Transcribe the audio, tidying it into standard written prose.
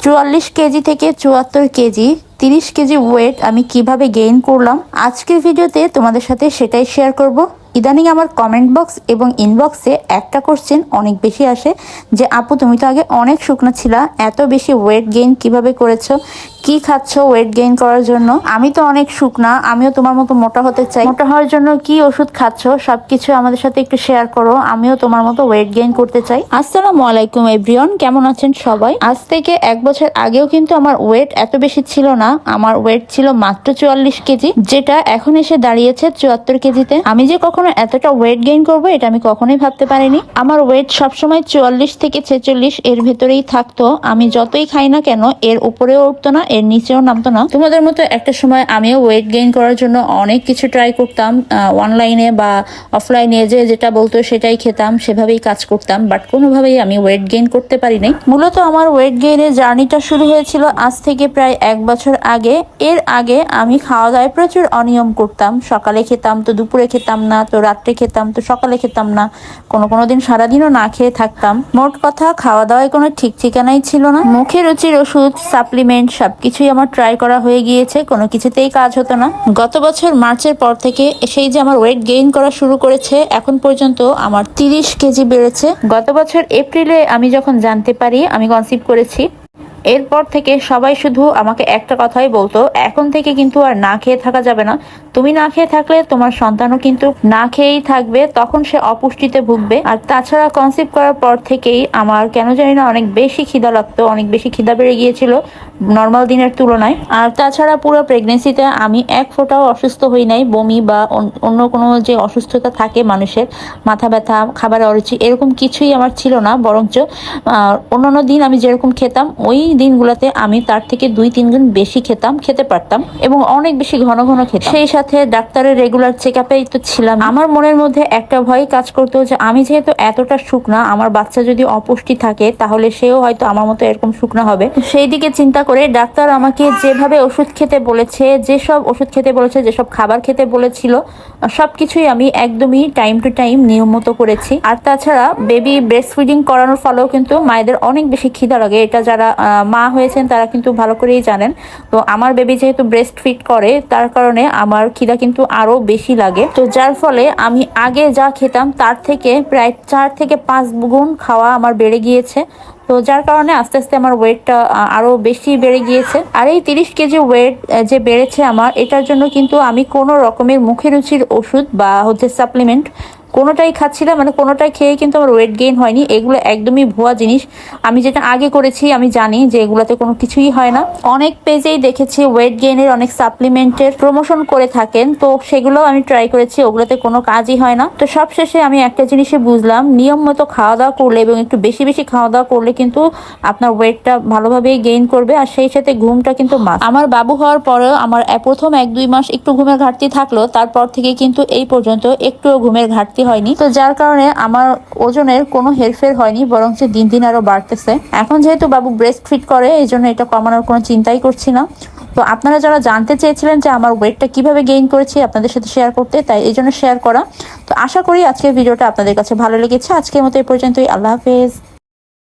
44 KG থেকে 74 KG 30 KG wait আমি কিভাবে গেইন করলাম আজকের ভিডিওতে তোমাদের সাথে সেটাই শেয়ার করব। ইদানিং আমার কমেন্ট বক্স এবং ইনবক্সে একটা কোশ্চেন অনেক বেশি আসে যে আপু তুমি তো আগে অনেক শুকনো ছিলা, এত বেশি ওয়েট গেইন কিভাবে করেছো, কি খাচ্ছ ওয়েট গেইন করার জন্য? আমি তো অনেক শুকনা, আমিও তোমার মতো মোটা হতে চাই, মোটা হওয়ার জন্য কি ওষুধ খাচ্ছ সবকিছু আমাদের সাথে একটু শেয়ার করো, আমিও তোমার মতো ওয়েট গেইন করতে চাই। আসসালামু আলাইকুম এভরিওয়ান, কেমন আছেন সবাই? আজ থেকে 1 বছর আগেও কিন্তু আমার ওয়েট এত বেশি ছিল না, আমার ওয়েট ছিল মাত্র 44 কেজি, যেটা এখন এসে দাঁড়িয়েছে 74 কেজিতে। আমি যে কখনো এতটা ওয়েট গেইন করবো এটা আমি কখনোই ভাবতে পারিনি। আমার ওয়েট সবসময় 44 থেকে 46 এর ভেতরেই থাকতো। আমি যতই খাই না কেন এর উপরেও উঠতো না, এর নিচেও নামতো না। তোমাদের মতো একটা সময় আমিও ওয়েট গেইন করার জন্য অনেক কিছু ট্রাই করতাম, অনলাইনে বা অফলাইনে যেটা বলতো সেটাই খেতাম, সেভাবেই কাজ করতাম, বাট কোনোভাবেই আমি ওয়েট গেইন করতে পারি নাই। মূলত আমার ওয়েট গেইনের জার্নিটা শুরু হয়েছিল আজ থেকে প্রায় 1 বছর আগে। এর আগে আমি খাওয়া দাওয়ায় প্রচুর অনিয়ম করতাম, সকালে খেতাম তো দুপুরে খেতাম না, তো রাত্রে খেতাম তো সকালে খেতাম না, কোনো দিন সারাদিনও না খেয়ে থাকতাম। মোট কথা খাওয়া দাওয়ায় কোনো ঠিক ঠিকানাই ছিল না। মুখে রুচির ওষুধ, সাপ্লিমেন্ট সবকিছুই আমার ট্রাই করা হয়ে গিয়েছে, কোনো কিছুতেই কাজ হতো না। গত বছর মার্চের পর থেকে সেই যে আমার ওয়েট গেইন করা শুরু করেছে, এখন পর্যন্ত আমার 30 কেজি বেড়েছে। গত বছর এপ্রিলে আমি যখন জানতে পারি আমি কনসিভ করেছি, এরপর থেকে সবাই শুধু আমাকে একটা কথাই বলতো, এখন থেকে কিন্তু আর না খেয়ে থাকা যাবে না, তুমি না খেয়ে থাকলে তোমার সন্তানও কিন্তু না খেয়েই থাকবে, তখন সে অপুষ্টিতে ভুগবে। আর তাছাড়া কনসিভ করার পর থেকেই আমার কেন জানি না অনেক বেশি খিদা লাগতো, অনেক বেশি খিদা বেড়ে গিয়েছিল নর্মাল দিনের তুলনায়। আর তাছাড়া পুরো প্রেগনেন্সিতে আমি এক ফোঁটাও অসুস্থ হই নাই। বমি বা অন্য কোনো যে অসুস্থতা থাকে মানুষের, মাথা ব্যথা, খাবারের অরুচি, এরকম কিছুই আমার ছিল না। বরঞ্চ অন্যান্য দিন আমি যেরকম খেতাম ওই দিনগুলোতে আমি তার থেকে 2-3 গুণ বেশি খেতে পারতাম এবং অনেক বেশি ঘন ঘন খেতাম। সেই সাথে ডাক্তারের রেগুলার চেকআপেই তো ছিলাম। আমার মনের মধ্যে একটা ভয় কাজ করতো যে আমি যেহেতু এতটা শুকনা, আমার বাচ্চা যদি অপুষ্টি থাকে তাহলে সেও হয়তো আমার মতো এরকম শুকনা হবে। সেই দিকে চিন্তা করে ডাক্তার আমাকে যেভাবে ওষুধ খেতে বলেছে, যেসব ওষুধ খেতে বলেছে, যেসব খাবার খেতে বলেছিল, সবকিছুই আমি একদমই টাইম টু টাইম নিয়ম মতো করেছি। আর তাছাড়া বেবি ব্রেস্ট ফিডিং করানোর ফলেও কিন্তু মায়েদের অনেক বেশি খিদা লাগে, এটা যারা মা হয়েছেন তারা কিন্তু ভালো করেই জানেন। তো আমার বেবি যেহেতু ব্রেস্ট ফিড করে, তার কারণে আমার খিদা কিন্তু আরো বেশি লাগে। তো যার ফলে আমি আগে যা খেতাম তার থেকে প্রায় 4 থেকে 5 গুণ খাওয়া আমার বেড়ে গিয়েছে। তো যার কারণে আস্তে আস্তে আমার ওয়েটটা আরো বেশি বেড়ে গিয়েছে। আর এই 30 কেজি ওয়েট যে বেড়েছে আমার, এটার জন্য কিন্তু আমি কোনো রকমের মুখে রুচির ওষুধ বা সাপ্লিমেন্ট কোনোটাই খাচ্ছিলাম, মানে কোনোটাই খেয়ে কিন্তু আমার ওয়েট গেইন হয়নি। এগুলো একদমই ভুয়া জিনিস। আমি যেটা আগে করেছি আমি জানি যে এগুলাতে কোনো কিছুই হয় না। অনেক পেজেই দেখেছি ওয়েট গেইনের অনেক সাপ্লিমেন্টের প্রমোশন করে থাকেন, তো সেগুলো আমি ট্রাই করেছি, ওগুলোতে কোনো কাজই হয় না। তো সব শেষে আমি একটা জিনিসই বুঝলাম, নিয়ম মতো খাওয়া দাওয়া করলে এবং একটু বেশি বেশি খাওয়া দাওয়া করলে কিন্তু আপনার ওয়েটটা ভালোভাবেই গেইন করবে। আর সেই সাথে ঘুমটা কিন্তু মাস্ট। আমার বাবু হওয়ার পরেও আমার প্রথম 1-2 মাস একটু ঘুমের ঘাটতি থাকলো, তারপর থেকে কিন্তু এই পর্যন্ত একটুও ঘুমের ঘাটতি হয়নি। তো যার কারণে আমার ওজনের কোনো হেরফের হয়নি, বরং দিন দিন আরো বাড়তেছে। এখন যেহেতু বাবু ব্রেস্ট ফিড করে, এই জন্য এটা কমানোর কোনো চিন্তাই করছি না। তো আপনারা যারা জানতে চেয়েছিলেন যে আমার ওয়েটটা কিভাবে গেইন করেছি আপনাদের সাথে শেয়ার করতে, তাই এই জন্য শেয়ার করা। তো আশা করি আজকের ভিডিওটা আপনাদের কাছে ভালো লেগেছে। আজকের মতো এই পর্যন্তই। আল্লাহ হাফেজ।